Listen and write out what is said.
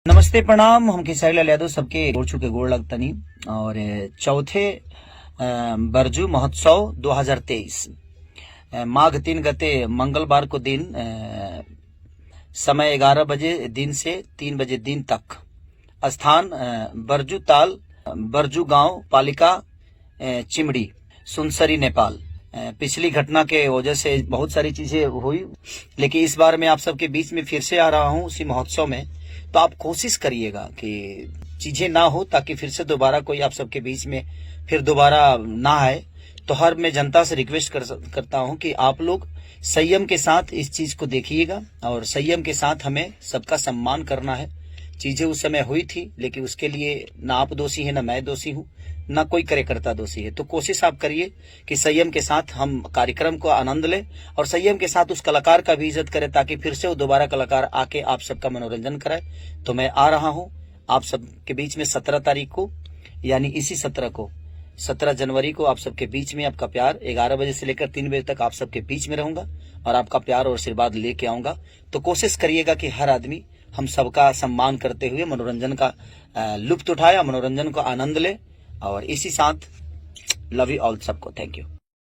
नमस्ते प्रणाम। हम खेसारी लाल यादव सबके गोड़ छू के गोड़ लगतनी और चौथे बरजू महोत्सव 2023 माघ 3 गते मंगलवार को दिन समय 11 बजे दिन से 3 बजे दिन तक। स्थान बरजू ताल, बरजू गांव, पालिका चिमड़ी, सुनसरी, नेपाल। पिछली घटना के वजह से बहुत सारी चीजें हुई, लेकिन इस बार मैं आप सबके बीच में फिर से आ रहा हूं उसी महोत्सव में। तो आप कोशिश करिएगा कि चीजें ना हो, ताकि फिर से दोबारा कोई आप सबके बीच में फिर दोबारा ना आए। तो हर मैं जनता से रिक्वेस्ट करता हूं कि आप लोग संयम के साथ इस चीज को देखिएगा और संयम के साथ हमें सबका सम्मान करना है। चीजें उस समय हुई थी, लेकिन उसके लिए ना आप दोषी है, ना मैं दोषी हूं, ना कोई कार्यकर्ता दोषी है। तो कोशिश आप करिए कि संयम के साथ हम कार्यक्रम को आनंद लें और संयम के साथ उस कलाकार का भी इज्जत करें, ताकि फिर से वो दोबारा कलाकार आके आप सबका मनोरंजन कराए। तो मैं आ रहा हूं आप सबके बीच में 17 तारीख को, यानी इसी 17 जनवरी को आप सबके बीच में। आपका प्यार 11 बजे से लेकर 3 बजे तक आप सबके बीच में रहूंगा और आपका प्यार और आशीर्वाद लेके आऊंगा। तो कोशिश करिएगा कि हर आदमी हम सबका सम्मान करते हुए मनोरंजन का लुत्फ उठाए, मनोरंजन को आनंद ले। और इसी साथ लव यू ऑल सबको। Thank you.